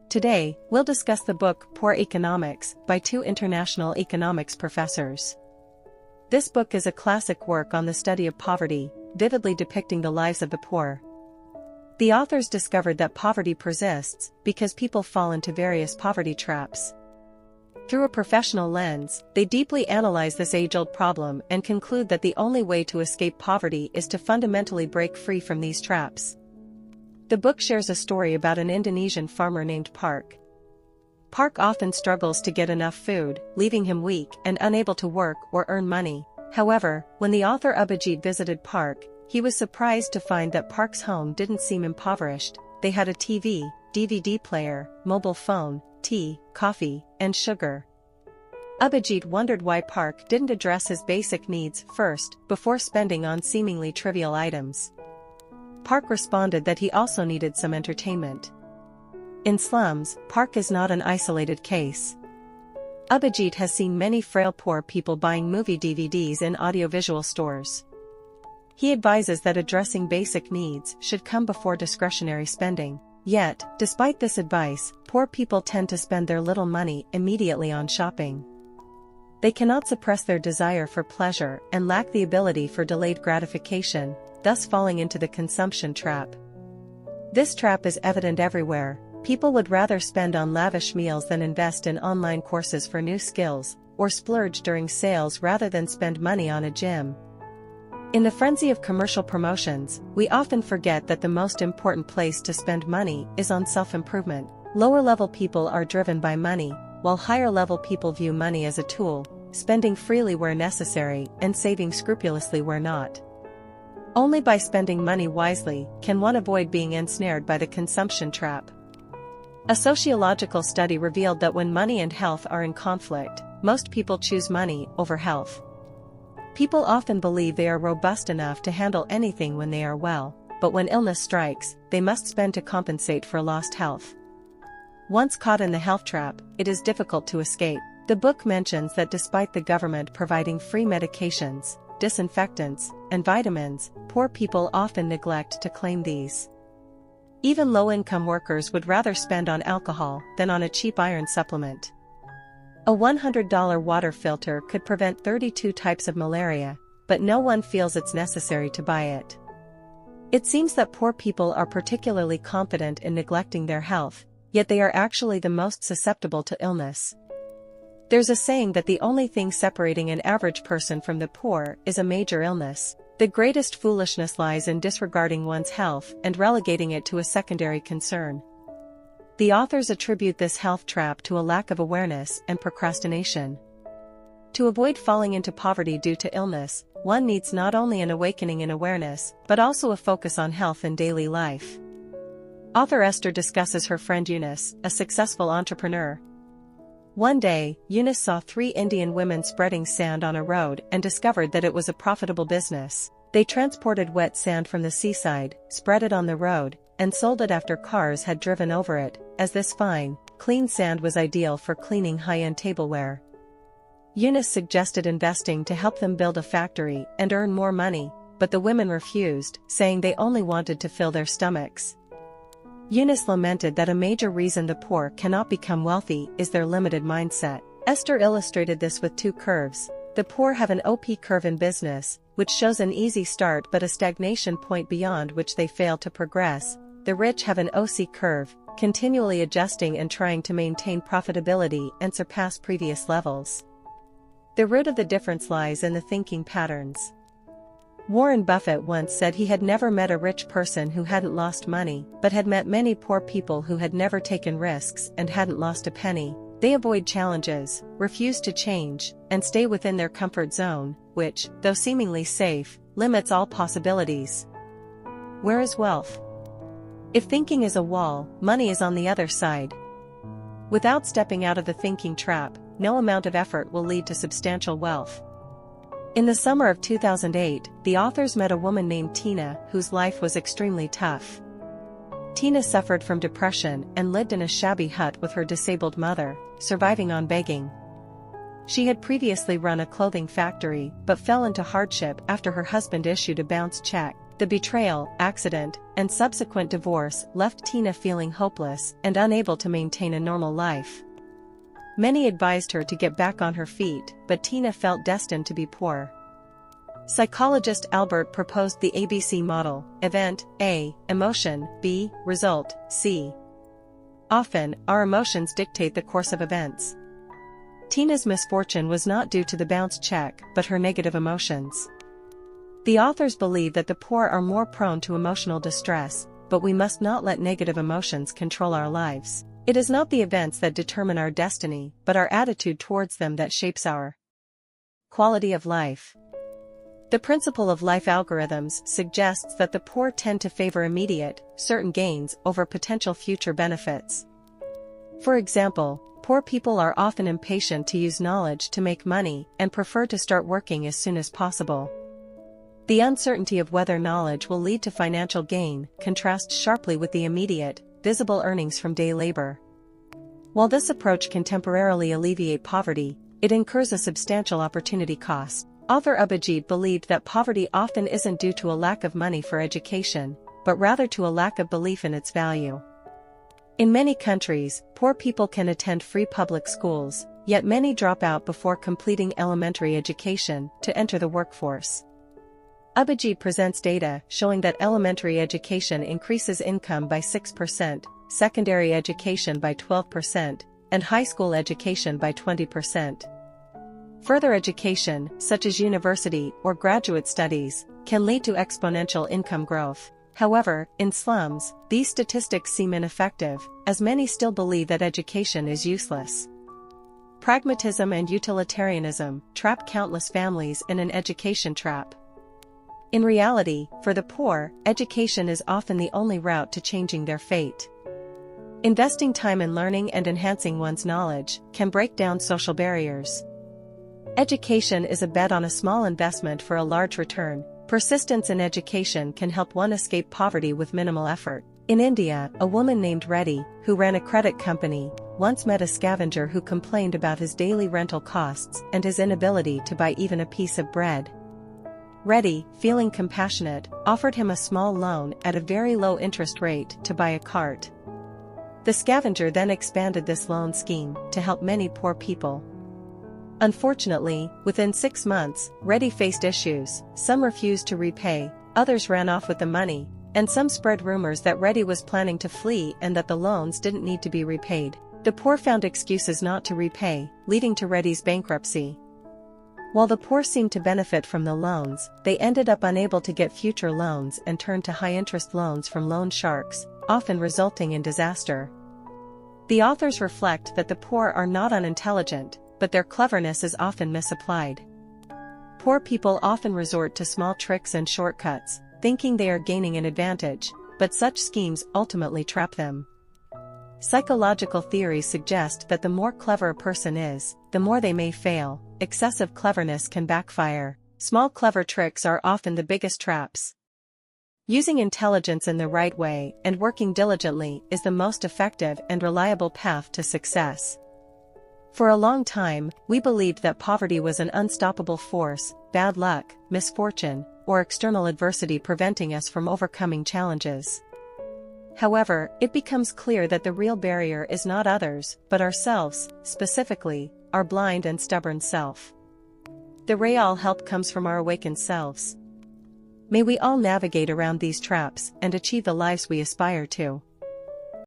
Today, we'll discuss the book Poor Economics by two international economics professors. This book is a classic work on the study of poverty, vividly depicting the lives of the poor. The authors discovered that poverty persists because people fall into various poverty traps. Through a professional lens, they deeply analyze this age-old problem and conclude that the only way to escape poverty is to fundamentally break free from these traps. The book shares a story about an Indonesian farmer named Park. Park often struggles to get enough food, leaving him weak and unable to work or earn money. However, when the author Abhijit visited Park, he was surprised to find that Park's home didn't seem impoverished. They had a TV, DVD player, mobile phone, tea, coffee, and sugar. Abhijit wondered why Park didn't address his basic needs first, before spending on seemingly trivial items. Park responded that he also needed some entertainment. In slums, Park is not an isolated case. Abhijit has seen many frail poor people buying movie DVDs in audiovisual stores. He advises that addressing basic needs should come before discretionary spending. Yet, despite this advice, poor people tend to spend their little money immediately on shopping. They cannot suppress their desire for pleasure and lack the ability for delayed gratification, thus falling into the consumption trap. This trap is evident everywhere. People would rather spend on lavish meals than invest in online courses for new skills, or splurge during sales rather than spend money on a gym. In the frenzy of commercial promotions, we often forget that the most important place to spend money is on self-improvement. Lower-level people are driven by money, while higher-level people view money as a tool, spending freely where necessary and saving scrupulously where not. Only by spending money wisely can one avoid being ensnared by the consumption trap. A sociological study revealed that when money and health are in conflict, most people choose money over health. People often believe they are robust enough to handle anything when they are well, but when illness strikes, they must spend to compensate for lost health. Once caught in the health trap, it is difficult to escape. The book mentions that despite the government providing free medications, disinfectants, and vitamins, poor people often neglect to claim these. Even low-income workers would rather spend on alcohol than on a cheap iron supplement. A $100 water filter could prevent 32 types of malaria, but no one feels it's necessary to buy it. It seems that poor people are particularly confident in neglecting their health, yet they are actually the most susceptible to illness. There's a saying that the only thing separating an average person from the poor is a major illness. The greatest foolishness lies in disregarding one's health and relegating it to a secondary concern. The authors attribute this health trap to a lack of awareness and procrastination. To avoid falling into poverty due to illness, one needs not only an awakening in awareness, but also a focus on health in daily life. Author Esther discusses her friend Yunus, a successful entrepreneur. One day, Yunus saw 3 Indian women spreading sand on a road and discovered that it was a profitable business. They transported wet sand from the seaside, spread it on the road, and sold it after cars had driven over it, as this fine, clean sand was ideal for cleaning high-end tableware. Yunus suggested investing to help them build a factory and earn more money, but the women refused, saying they only wanted to fill their stomachs. Yunus lamented that a major reason the poor cannot become wealthy is their limited mindset. Esther illustrated this with 2 curves. The poor have an OP curve in business, which shows an easy start but a stagnation point beyond which they fail to progress. The rich have an OC curve, continually adjusting and trying to maintain profitability and surpass previous levels. The root of the difference lies in the thinking patterns. Warren Buffett once said he had never met a rich person who hadn't lost money, but had met many poor people who had never taken risks and hadn't lost a penny. They avoid challenges, refuse to change, and stay within their comfort zone, which, though seemingly safe, limits all possibilities. Where is wealth? If thinking is a wall, money is on the other side. Without stepping out of the thinking trap, no amount of effort will lead to substantial wealth. In the summer of 2008, the authors met a woman named Tina whose life was extremely tough. Tina suffered from depression and lived in a shabby hut with her disabled mother, surviving on begging. She had previously run a clothing factory but fell into hardship after her husband issued a bounce check. The betrayal, accident, and subsequent divorce left Tina feeling hopeless and unable to maintain a normal life. Many advised her to get back on her feet, but Tina felt destined to be poor. Psychologist Albert proposed the ABC model: event, A, emotion, B, result, C. Often, our emotions dictate the course of events. Tina's misfortune was not due to the bounced check but her negative emotions. The authors believe that the poor are more prone to emotional distress, but we must not let negative emotions control our lives. It is not the events that determine our destiny, but our attitude towards them that shapes our quality of life. The principle of life algorithms suggests that the poor tend to favor immediate, certain gains over potential future benefits. For example, poor people are often impatient to use knowledge to make money and prefer to start working as soon as possible. The uncertainty of whether knowledge will lead to financial gain contrasts sharply with the immediate, visible earnings from day labor. While this approach can temporarily alleviate poverty, it incurs a substantial opportunity cost. Author Abhijit believed that poverty often isn't due to a lack of money for education, but rather to a lack of belief in its value. In many countries, poor people can attend free public schools, yet many drop out before completing elementary education to enter the workforce. Abhijit presents data showing that elementary education increases income by 6%, secondary education by 12%, and high school education by 20%. Further education, such as university or graduate studies, can lead to exponential income growth. However, in slums, these statistics seem ineffective, as many still believe that education is useless. Pragmatism and utilitarianism trap countless families in an education trap. In reality, for the poor, education is often the only route to changing their fate. Investing time in learning and enhancing one's knowledge can break down social barriers. Education is a bet on a small investment for a large return. Persistence in education can help one escape poverty with minimal effort. In India, a woman named Reddy, who ran a credit company, once met a scavenger who complained about his daily rental costs and his inability to buy even a piece of bread. Reddy, feeling compassionate, offered him a small loan at a very low interest rate to buy a cart. The scavenger then expanded this loan scheme to help many poor people. Unfortunately, within 6 months, Reddy faced issues. Some refused to repay, others ran off with the money, and some spread rumors that Reddy was planning to flee and that the loans didn't need to be repaid. The poor found excuses not to repay, leading to Reddy's bankruptcy. While the poor seemed to benefit from the loans, they ended up unable to get future loans and turned to high-interest loans from loan sharks, often resulting in disaster. The authors reflect that the poor are not unintelligent, but their cleverness is often misapplied. Poor people often resort to small tricks and shortcuts, thinking they are gaining an advantage, but such schemes ultimately trap them. Psychological theories suggest that the more clever a person is, the more they may fail. Excessive cleverness can backfire. Small clever tricks are often the biggest traps. Using intelligence in the right way and working diligently is the most effective and reliable path to success. For a long time, we believed that poverty was an unstoppable force, bad luck, misfortune, or external adversity preventing us from overcoming challenges. However, it becomes clear that the real barrier is not others, but ourselves, specifically, our blind and stubborn self. The real help comes from our awakened selves. May we all navigate around these traps and achieve the lives we aspire to.